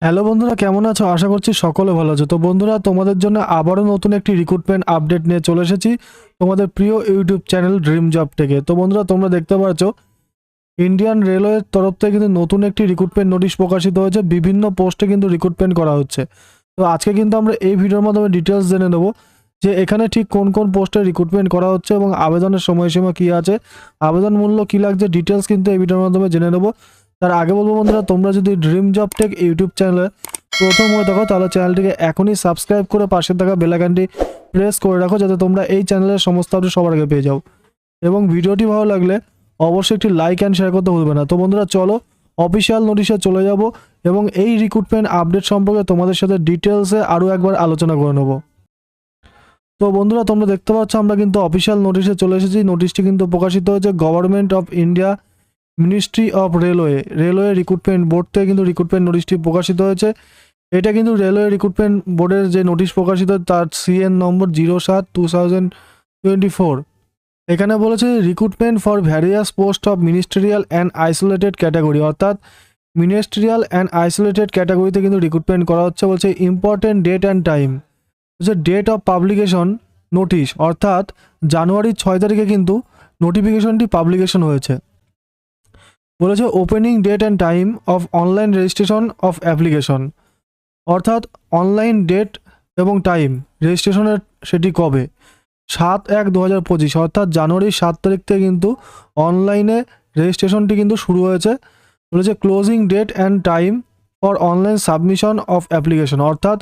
Hello বন্ধুরা, কেমন আছো? আশা করছি সকলে ভালো আছো। তো বন্ধুরা, তোমাদের জন্য আবারও নতুন একটি রিক্রুটমেন্ট আপডেট নিয়ে চলে এসেছি তোমাদের প্রিয় ইউটিউব চ্যানেল ড্রিম জব থেকে। তো বন্ধুরা, তোমরা দেখতে পাচ্ছ ইন্ডিয়ান রেলওয়ের তরফ থেকে কিন্তু নতুন একটি রিক্রুটমেন্ট নোটিশ প্রকাশিত হয়েছে। বিভিন্ন পোস্টে কিন্তু রিক্রুটমেন্ট করা হচ্ছে। তো আজকে কিন্তু আমরা এই ভিডিওর মাধ্যমে ডিটেলস জেনে নেব যে এখানে ঠিক কোন কোন পোস্টে রিক্রুটমেন্ট করা হচ্ছে এবং আবেদনের সময়সীমা কী আছে, আবেদন মূল্য কী লাগছে, ডিটেলস কিন্তু এই ভিডিওর মাধ্যমে জেনে নেব। তার আগে বলবো বন্ধুরা, তোমরা যদি ড্রিম জব টেক ইউটিউব চ্যানেলে প্রথম হয়ে থাকো তাহলে চ্যানেলটিকে এখনই সাবস্ক্রাইব করে পাশে থাকা বেল আইকনটি প্রেস করে রাখো, যাতে তোমরা এই চ্যানেলের সমস্ত আপডেট সবার আগে পেয়ে যাও। এবং ভিডিওটি ভালো লাগলে অবশ্যই একটি লাইক অ্যান্ড শেয়ার করতে ভুলবে না। তো বন্ধুরা, চলো অফিসিয়াল নোটিশে চলে যাব এবং এই রিক্রুটমেন্ট আপডেট সম্পর্কে তোমাদের সাথে ডিটেলসে আরও একবার আলোচনা করে নেব। তো বন্ধুরা, তোমরা দেখতে পাচ্ছ আমরা কিন্তু অফিসিয়াল নোটিশে চলে এসেছি। নোটিশটি কিন্তু প্রকাশিত হয়েছে government of India, ministry of railway recruitment board থেকে কিন্তু রিক্রুটমেন্ট নোটিশটি প্রকাশিত হয়েছে। এটা কিন্তু রেলওয়ে রিক্রুটমেন্ট বোর্ডের যে নোটিশ প্রকাশিত তার CN নম্বর 07/2024। এখানে বলেছে recruitment for various post of ministerial and isolated category, অর্থাৎ মিনিস্ট্রিয়াল অ্যান্ড আইসোলেটেড ক্যাটাগরিতে কিন্তু রিক্রুটমেন্ট করা হচ্ছে। বলছে ইম্পর্টেন্ট ডেট অ্যান্ড টাইম, বলছে ডেট অফ পাবলিকেশন নোটিশ, অর্থাৎ জানুয়ারি 6 তারিখে কিন্তু নোটিফিকেশনটি পাবলিকেশন হয়েছে। বলেছে opening date and time of online registration of application, অর্থাৎ অনলাইন ডেট এবং টাইম রেজিস্ট্রেশনের সেটি কবে, 7/1/2025, অর্থাৎ জানুয়ারির 7 তারিখ থেকে কিন্তু অনলাইনে রেজিস্ট্রেশনটি কিন্তু শুরু হয়েছে। বলেছে closing date and time for online submission of application, অর্থাৎ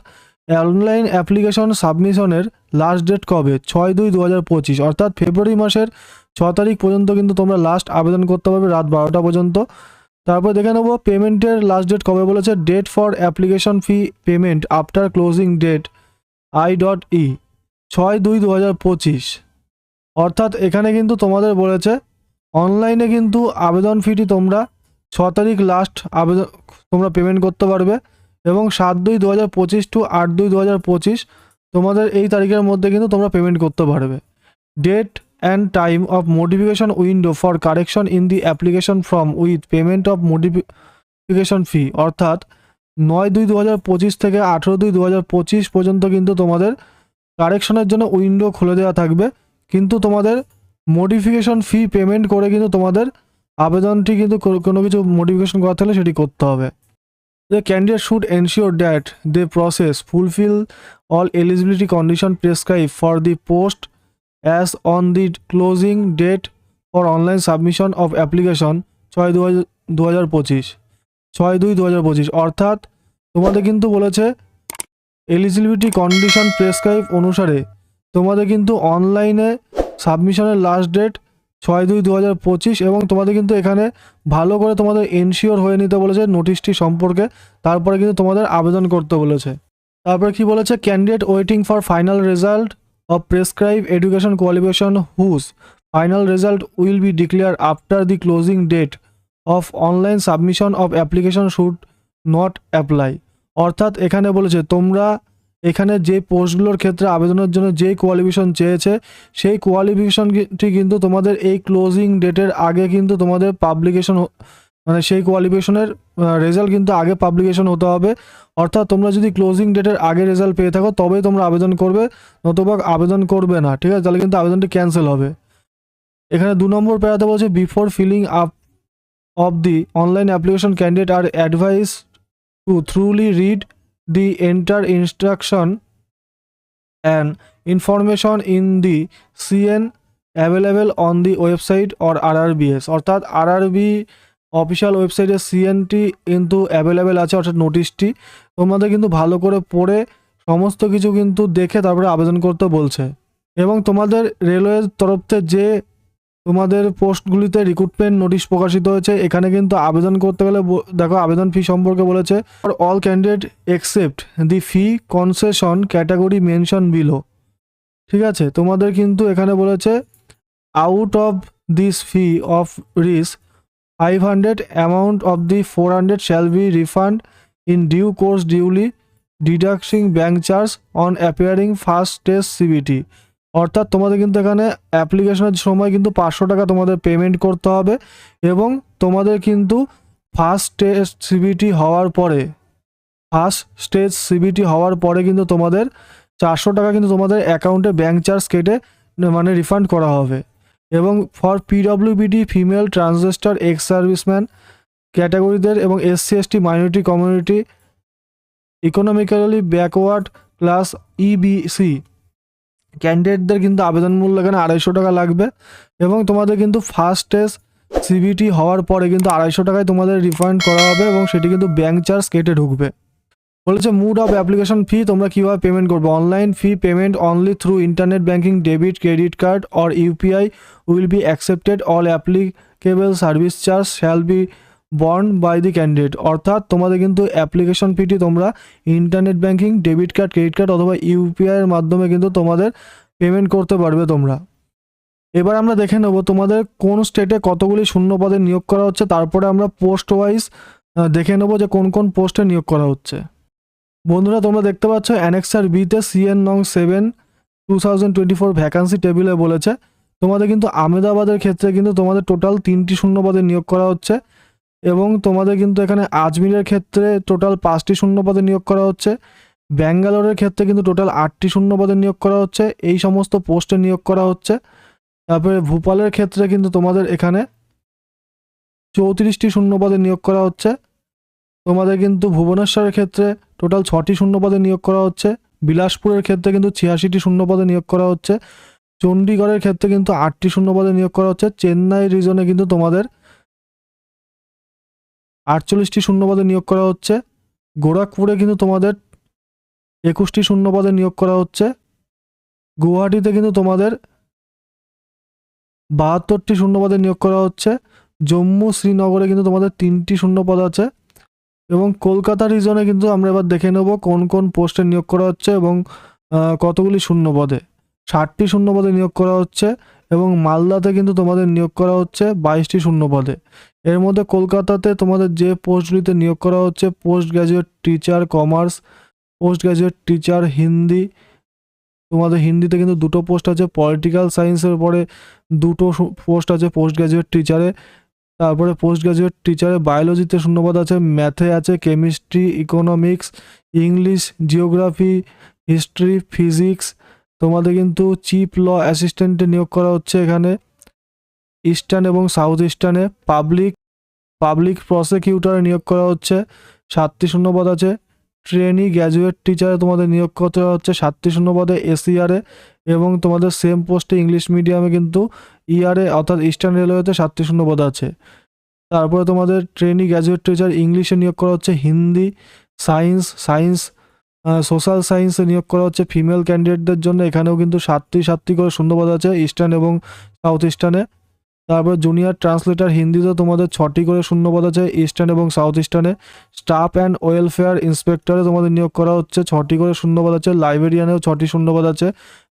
অনলাইন অ্যাপ্লিকেশন সাবমিশনের লাস্ট ডেট কবে, 6/2/2025, অর্থাৎ ফেব্রুয়ারি মাসের 6 তারিখ পর্যন্ত কিন্তু তোমরা লাস্ট আবেদন করতে পারবে রাত 12টা পর্যন্ত। তারপর দেখে নেব পেমেন্টের লাস্ট ডেট কবে। বলেছে date for application fee payment after closing date I.E 6/2/2025, অর্থাৎ এখানে কিন্তু তোমাদের বলেছে অনলাইনে কিন্তু আবেদন ফিটি তোমরা 6 তারিখ লাস্ট আবেদন তোমরা পেমেন্ট করতে পারবে এবং 7/2/2025 টু 8/2/2025 তোমাদের এই তারিখের মধ্যে কিন্তু তোমরা পেমেন্ট করতে পারবে। Date and time of modification window for correction in the application form with payment of modification fee, অর্থাৎ 9/2/2025 থেকে 18/2/2025 পর্যন্ত কিন্তু তোমাদের কারেকশনের জন্য উইন্ডো খুলে দেওয়া থাকবে, কিন্তু তোমাদের মডিফিকেশন ফি পেমেন্ট করে কিন্তু তোমাদের আবেদনটি কিন্তু কোনো কিছু মডিফিকেশন করা থাকলে সেটি করতে হবে। The candidate should ensure that the process fulfill all eligibility condition prescribed for the post as on the closing date for online submission of application 6/2/2025, 6/2/2025, অর্থাৎ তোমাদের কিন্তু বলেছে এলিজিবিলিটি কন্ডিশন প্রেসক্রাইব অনুসারে তোমাদের কিন্তু অনলাইনে সাবমিশনের লাস্ট ডেট 6/2/2025 এবং তোমাদের কিন্তু এখানে ভালো করে তোমাদের এনশিওর হয়ে নিতে বলেছে নোটিশটি সম্পর্কে, তারপরে কিন্তু তোমাদের আবেদন করতে বলেছে। তারপরে কি বলেছে, candidate waiting for final result of prescribe education qualification whose final result will be declare after the closing date of online submission of application should not apply, অর্থাৎ এখানে বলেছে তোমরা এখানে যে পোস্টগুলোর ক্ষেত্রে আবেদনের জন্য যেই কোয়ালিফিকেশন চেয়েছে সেই কোয়ালিফিকেশনটি কিন্তু তোমাদের এই ক্লোজিং ডেটের আগে কিন্তু তোমাদের পাবলিকেশন, মানে সেই কোয়ালিফিকেশনের রেজাল্ট কিন্তু আগে পাবলিকেশন হতে হবে। অর্থাৎ তোমরা যদি ক্লোজিং ডেটের আগে রেজাল্ট পেয়ে থাকো তবেই তোমরা আবেদন করবে, নতুবা আবেদন করবে না, ঠিক আছে? তাহলে কিন্তু আবেদনটি ক্যান্সেল হবে। এখানে 2 নম্বর প্যারাতে বলছে before filling up of the online application candidate are advise to thoroughly read the entire instruction and information in the CN available on the website or RRBS, অর্থাৎ RRB অফিসিয়াল ওয়েবসাইটে CNটি কিন্তু available আছে, অর্থাৎ নোটিশটি তোমাদের কিন্তু ভালো করে পড়ে সমস্ত কিছু কিন্তু দেখে তারপরে আবেদন করতে বলছে। এবং তোমাদের রেলওয়ের তরফ থেকে যে তোমাদের পোস্টগুলিতে রিক্রুটমেন্ট নোটিশ প্রকাশিত হয়েছে এখানে কিন্তু আবেদন করতে গেলে দেখো আবেদন ফি সম্পর্কে বলেছে for all candidate except the fee concession category mention below, ঠিক আছে? তোমাদের কিন্তু এখানে বলেছে out of this fee of রিস 500 amount of the 400 shall be refund in due course duly deducting bank charge on appearing first test CBT, অর্থাৎ তোমাদের কিন্তু এখানে অ্যাপ্লিকেশনের সময় কিন্তু 500 টাকা তোমাদের পেমেন্ট করতে হবে এবং তোমাদের কিন্তু ফার্স্ট টেস্ট CBT হওয়ার পরে ফার্স্ট স্টেজ সিবিটি হওয়ার পরে কিন্তু তোমাদের 400 টাকা কিন্তু তোমাদের অ্যাকাউন্টে ব্যাঙ্ক চার্জ কেটে মানে রিফান্ড করা হবে। এবং for PWBD female transgender ex serviceman ক্যাটাগরিদের এবং SC ST minority community economically backward class EBC ক্যান্ডিডেটদের কিন্তু আবেদন মূল্য এখানে 250 টাকা লাগবে। এবং তোমাদের কিন্তু ফার্স্ট স্টেজ সিবিটি হওয়ার পরে কিন্তু 250 টাকায় তোমাদের রিফান্ড করা হবে এবং সেটি কিন্তু ব্যাঙ্ক চার্জ কেটে ঢুকবে। বলেছে মুড অফ অ্যাপ্লিকেশন ফি, তোমরা কীভাবে পেমেন্ট করবে। Online fee payment only through internet banking, debit, credit card or UPI will be accepted. All applicable service charge shall be borne by the candidate. অর্থাৎ তোমাদের কিন্তু application ফিটি তোমরা internet banking, debit card, credit card অথবা UPI এর মাধ্যমে কিন্তু তোমাদের পেমেন্ট করতে পারবে তোমরা। এবার আমরা দেখে নেব তোমাদের কোন স্টেটে কতগুলি শূন্য পদে নিয়োগ করা হচ্ছে, তারপরে আমরা পোস্ট ওয়াইজ দেখে নেব যে কোন কোন পোস্টে নিয়োগ করা হচ্ছে। বন্ধুরা তোমরা দেখতে পাচ্ছ অ্যানেক্সার বিতে সিএন নং 7 2024 ভ্যাকান্সি টেবিলে বলেছে তোমাদের কিন্তু আহমেদাবাদের ক্ষেত্রে কিন্তু তোমাদের টোটাল 3টি শূন্য পদে নিয়োগ করা হচ্ছে। এবং তোমাদের কিন্তু এখানে আজমিরের ক্ষেত্রে টোটাল 5টি শূন্য পদে নিয়োগ করা হচ্ছে। ব্যাঙ্গালোরের ক্ষেত্রে কিন্তু টোটাল 8টি শূন্য পদে নিয়োগ করা হচ্ছে। এই সমস্ত পোস্টে নিয়োগ করা হচ্ছে। তারপরে ভোপালের ক্ষেত্রে কিন্তু তোমাদের এখানে 34টি শূন্য পদে নিয়োগ করা হচ্ছে। তোমাদের কিন্তু ভুবনেশ্বরের ক্ষেত্রে টোটাল 6টি শূন্য পদে নিয়োগ করা হচ্ছে। বিলাসপুরের ক্ষেত্রে কিন্তু 86টি শূন্য পদে নিয়োগ করা হচ্ছে। চণ্ডীগড়ের ক্ষেত্রে কিন্তু 8টি শূন্য পদে নিয়োগ করা হচ্ছে। চেন্নাই রিজনে কিন্তু তোমাদের 48টি শূন্য পদে নিয়োগ করা হচ্ছে। গোরখপুরে কিন্তু তোমাদের 21টি শূন্য পদে নিয়োগ করা হচ্ছে। গুয়াহাটিতে কিন্তু তোমাদের 72টি শূন্য পদে নিয়োগ করা হচ্ছে। জম্মু শ্রীনগরে কিন্তু তোমাদের 3টি শূন্য পদ আছে। এবং কলকাতা রিজনে কিন্তু আমরা এবার দেখে নেব কোন কোন পোস্টে নিয়োগ করা হচ্ছে এবং কতগুলি শূন্য পদে। 60টি শূন্য পদে নিয়োগ করা হচ্ছে। এবং মালদাতে কিন্তু তোমাদের নিয়োগ করা হচ্ছে 22টি শূন্য পদে। এর মধ্যে কলকাতাতে তোমাদের যে পোস্টগুলিতে নিয়োগ করা হচ্ছে post graduate teacher commerce, post graduate teacher Hindi, তোমাদের হিন্দিতে কিন্তু 2টো পোস্ট আছে। পলিটিক্যাল সায়েন্সের পরে 2টো পোস্ট আছে পোস্ট গ্র্যাজুয়েট টিচারে। তারপরে পোস্ট গ্র্যাজুয়েট টিচারে বায়োলজিতে শূন্যপদ আছে, ম্যাথে আছে, chemistry, economics, English, geography, history, physics. তোমাদের কিন্তু চিফ ল অ্যাসিস্ট্যান্টে নিয়োগ করা হচ্ছে এখানে ইস্টার্ন এবং সাউথ ইস্টার্নে। পাবলিক প্রসিকিউটরে নিয়োগ করা হচ্ছে 7টি শূন্যপদ আছে। ট্রেনি গ্র্যাজুয়েট টিচারে তোমাদের নিয়োগ করতে হচ্ছে 7টি শূন্যপদে এসইআরে। এবং তোমাদের সেম পোস্টে ইংলিশ মিডিয়ামে কিন্তু ইআরএ অর্থাৎ ইস্টার্ন রেলওয়েতে 7টি শূন্যপদ আছে। তারপরে তোমাদের ট্রেনি গ্র্যাজুয়েট টিচার ইংলিশে নিয়োগ করা হচ্ছে, হিন্দি, সায়েন্স, সোশ্যাল সায়েন্সে নিয়োগ করা হচ্ছে ফিমেল ক্যান্ডিডেটদের জন্য। এখানেও কিন্তু 7টি করে শূন্যপদ আছে ইস্টার্ন এবং সাউথ ইস্টার্নে। তারপর জুনিয়র ট্রান্সলেটর হিন্দিতে তোমাদের 6টি করে শূন্যপদ আছে ইস্টার্ন এবং সাউথ ইস্টার্নে। স্টাফ অ্যান্ড ওয়েলফেয়ার ইন্সপেক্টরে তোমাদের নিয়োগ করা হচ্ছে 6টি করে শূন্যপদ আছে। লাইব্রেরিয়ানেও 6টি শূন্যপদ আছে।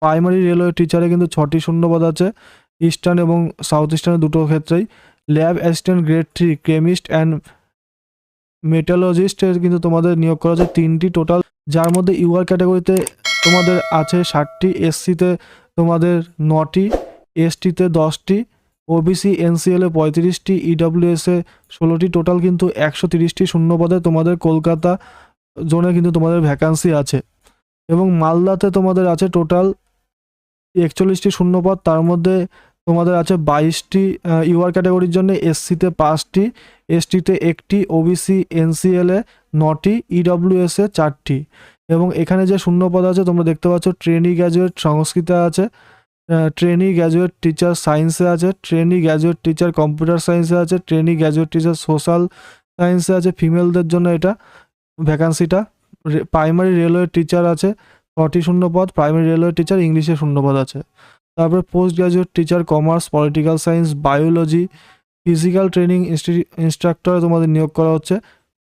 প্রাইমারি রেলওয়ে টিচারে কিন্তু 6টি শূন্যপদ আছে ইস্টার্ন এবং সাউথ ইস্টার্নে দুটো ক্ষেত্রেই। Lab assistant grade 3 chemist and মেটালজিস্টের কিন্তু তোমাদের নিয়োগ করা হচ্ছে 3টি টোটাল, যার মধ্যে ইউআর ক্যাটাগরিতে তোমাদের আছে 60টি, এসসিতে তোমাদের 9টি, এসটিতে 10টি, ওবিসি এনসিএলে 35টি, ইডব্লিউএসে 16টি, টোটাল কিন্তু 130টি শূন্যপদে তোমাদের কলকাতা জোনে কিন্তু তোমাদের ভ্যাকান্সি আছে। এবং মালদাতে তোমাদের আছে টোটাল 41টি শূন্যপদ, তার মধ্যে তোমাদের আছে 22টি ইউআর ক্যাটাগরির জন্য, এসসিতে 5টি, এসটিতে 1টি, ওবিসি এনসিএলে 9টি, ইডব্লিউএসে 4টি। এবং এখানে যে শূন্যপদ আছে তোমরা দেখতে পাচ্ছ ট্রেনি গ্র্যাজুয়েট সংস্কৃতে আছে, ট্রেনি গ্র্যাজুয়েট টিচার সায়েন্সে আছে, ট্রেনি গ্র্যাজুয়েট টিচার কম্পিউটার সায়েন্সে আছে, ট্রেনি গ্র্যাজুয়েট টিচার সোশ্যাল সায়েন্সে আছে ফিমেলদের জন্য এটা ভ্যাকান্সিটা। প্রাইমারি রেলওয়ে টিচার আছে 6টি শূন্যপদ, প্রাইমারি রেলওয়ে টিচার ইংলিশে শূন্যপদ আছে। তারপরে post graduate teacher commerce, political science, biology, physical training ইনস্ট্রাক্টরে তোমাদের নিয়োগ করা হচ্ছে।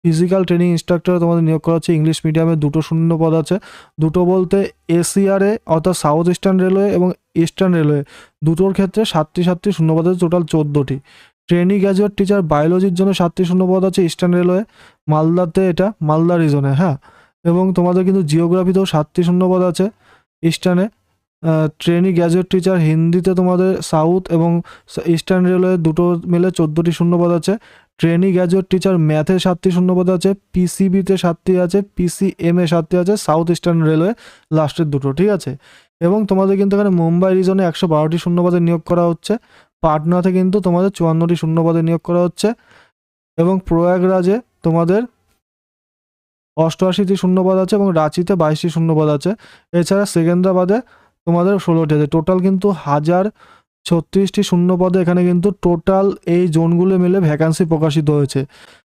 ফিজিক্যাল ট্রেনিং ইনস্ট্রাক্টরে তোমাদের নিয়োগ করা হচ্ছে ইংলিশ মিডিয়ামে 2টো শূন্যপদ আছে। 2টো বলতে এসিআরএ অর্থাৎ সাউথ ইস্টার্ন রেলওয়ে এবং ইস্টার্ন রেলওয়ে দুটোর ক্ষেত্রে 7টি শূন্যপদ আছে, টোটাল 14টি। ট্রেনি গ্র্যাজুয়েট টিচার বায়োলজির জন্য 7টি শূন্যপদ আছে ইস্টার্ন রেলওয়ে, মালদাতে এটা মালদা রিজনে। হ্যাঁ, এবং তোমাদের কিন্তু জিওগ্রাফিতেও 7টি শূন্যপদ আছে ইস্টার্নে। ট্রেনি গ্র্যাজুয়েট টিচার হিন্দিতে তোমাদের সাউথ এবং ইস্টার্ন রেলওয়ে দুটো মিলে 14টি শূন্যপদ আছে। ট্রেনি গ্র্যাজুয়েট টিচার ম্যাথে 7টি শূন্যপদ আছে, পিসিবিতে 7টি আছে, পিসিএমে 7টি আছে, সাউথ ইস্টার্ন রেলওয়ে লাস্টের দুটো, ঠিক আছে। এবং তোমাদের কিন্তু এখানে মুম্বাই রিজনে 112টি শূন্যপদে নিয়োগ করা হচ্ছে, পাটনাতে কিন্তু তোমাদের 54টি শূন্যপদে নিয়োগ করা হচ্ছে, এবং প্রয়াগরাজে তোমাদের 88টি শূন্যপদ আছে, এবং রাঁচিতে 22টি শূন্যপদ আছে। এছাড়া সেকেন্দ্রাবাদে তোমাদের 16টি আছে। টোটাল কিন্তু 1036টি শূন্যপদে এখানে কিন্তু টোটাল এই জোনগুলো মিলে ভ্যাকান্সি প্রকাশিত হয়েছে।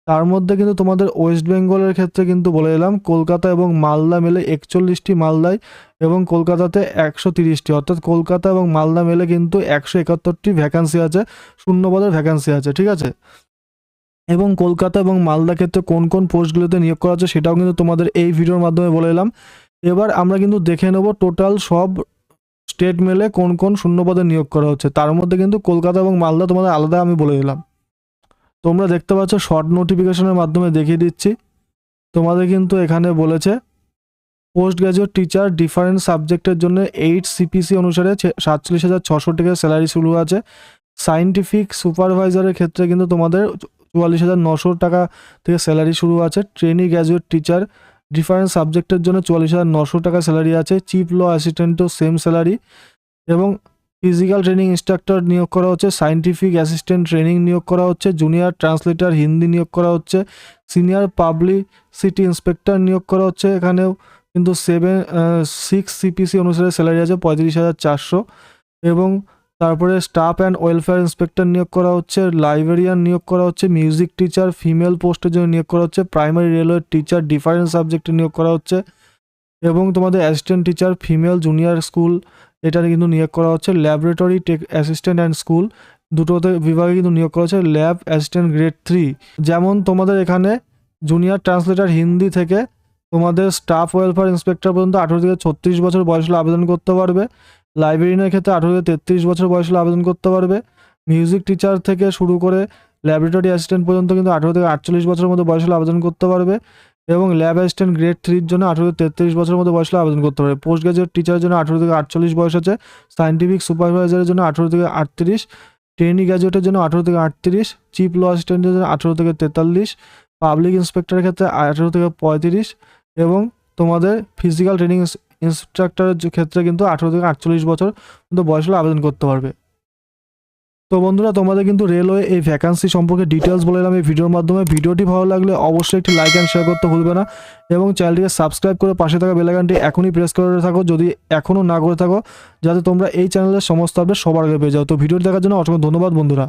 তার মধ্যে কিন্তু তোমাদের ওয়েস্ট বেঙ্গলের ক্ষেত্রে কিন্তু বলে এলাম কলকাতা এবং মালদা মিলে 41টি মালদায়, এবং কলকাতাতে 130টি, অর্থাৎ কলকাতা এবং মালদা মিলে কিন্তু 171টি ভ্যাকান্সি আছে, শূন্যপদের ভ্যাকান্সি আছে, ঠিক আছে। এবং কলকাতা এবং মালদা ক্ষেত্রে কোন কোন পোস্টগুলোতে নিয়োগ করা হচ্ছে সেটাও কিন্তু তোমাদের এই ভিডিওর মাধ্যমে বলে এলাম। এবার আমরা কিন্তু দেখে নেব টোটাল সব স্টেট মেলে কোন কোন শূন্যপদে নিয়োগ করা হচ্ছে। তার মধ্যে কিন্তু কলকাতা এবং মালদা তোমাদের আলাদা আমি বলে দিলাম। তোমরা দেখতে পাচ্ছ শর্ট নোটিফিকেশনের মাধ্যমে দেখিয়ে দিচ্ছি। তোমাদের কিন্তু এখানে বলেছে পোস্ট গ্র্যাজুয়েট টিচার ডিফারেন্ট সাবজেক্টের জন্য 8 সিপিসি অনুসারে 47,600 টাকা স্যালারি শুরু আছে। সায়েন্টিফিক সুপারভাইজারের ক্ষেত্রে কিন্তু তোমাদের 44,900 টাকা থেকে স্যালারি শুরু আছে। ট্রেনি গ্র্যাজুয়েট টিচার ডিফারেন্ট সাবজেক্টের জন্য 44,900 টাকা স্যালারি আছে। চিফ ল অ্যাসিস্ট্যান্টও সেম স্যালারি, এবং ফিজিক্যাল ট্রেনিং ইনস্ট্রাক্টর নিয়োগ করা হচ্ছে, সায়েন্টিফিক অ্যাসিস্ট্যান্ট ট্রেনিং নিয়োগ করা হচ্ছে, জুনিয়র ট্রান্সলেটর হিন্দি নিয়োগ করা হচ্ছে, সিনিয়র পাবলিসিটি ইন্সপেক্টর নিয়োগ করা হচ্ছে। এখানেও কিন্তু 6 সিপিসি অনুসারে স্যালারি আছে 35,400, এবং তারপরে স্টাফ অ্যান্ড ওয়েলফেয়ার ইন্সপেক্টর নিয়োগ করা হচ্ছে, লাইব্রেরিয়ান নিয়োগ করা হচ্ছে, মিউজিক টিচার ফিমেল পোস্টের জন্য নিয়োগ করা হচ্ছে, প্রাইমারি রেলওয়ে টিচার ডিফারেন্ট সাবজেক্টে নিয়োগ করা হচ্ছে, এবং তোমাদের assistant teacher female junior school এটা কিন্তু নিয়োগ করা হচ্ছে। Laboratory tech assistant and school দুটোতে বিভাগে কিন্তু নিয়োগ করা হচ্ছে। ল্যাব অ্যাসিস্ট্যান্ট গ্রেড 3, যেমন তোমাদের এখানে জুনিয়র ট্রান্সলেটর হিন্দি থেকে তোমাদের স্টাফ ওয়েলফেয়ার ইন্সপেক্টর পর্যন্ত 18 থেকে 36 বছর বয়স হলে আবেদন করতে পারবে। লাইব্রেরিয়ানের ক্ষেত্রে 18 থেকে 33 বছর বয়স হলে আবেদন করতে পারবে। মিউজিক টিচার থেকে শুরু করে ল্যাবরেটরি অ্যাসিস্ট্যান্ট পর্যন্ত কিন্তু 18 থেকে 48 বছরের মধ্যে বয়স হলে আবেদন করতে পারবে, এবং ল্যাব অ্যাসিস্ট্যান্ট গ্রেড 3-র জন্য 18 থেকে 33 বছরের মধ্যে বয়স হলে আবেদন করতে পারবে। পোস্ট গ্রাজুয়েট টিচারের জন্য 18 থেকে 48 বয়স আছে। সায়েন্টিফিক সুপারভাইজারের জন্য 18 থেকে 38, ট্রেনি গ্রাজুয়েটের জন্য 18 থেকে 38, চিফ ল অ্যাসিস্ট্যান্টের জন্য 18 থেকে 43, পাবলিক ইন্সপেক্টরের ক্ষেত্রে 18 থেকে 35, এবং তোমাদের ফিজিক্যাল ট্রেনিং ইনস্ট্রাক্টরের ক্ষেত্রে কিন্তু 18 থেকে 48 বছর কিন্তু বয়স হলে আবেদন করতে পারবে। তো বন্ধুরা, তোমাদের কিন্তু রেলওয়ে এই ভ্যাকান্সি সম্পর্কে ডিটেলস বলে দিলাম এই ভিডিওর মাধ্যমে। ভিডিওটি ভালো লাগলে অবশ্যই একটি লাইক অ্যান্ড শেয়ার করতে ভুলবে না, এবং চ্যানেলটিকে সাবস্ক্রাইব করে পাশে থাকা বেল আইকনটি এখনই প্রেস করে থাকো যদি এখনও না করে থাকো, যাতে তোমরা এই চ্যানেলের সমস্ত আপডেট সবার আগে পেয়ে যাও। তো ভিডিওটি দেখার জন্য অসংখ্য ধন্যবাদ বন্ধুরা।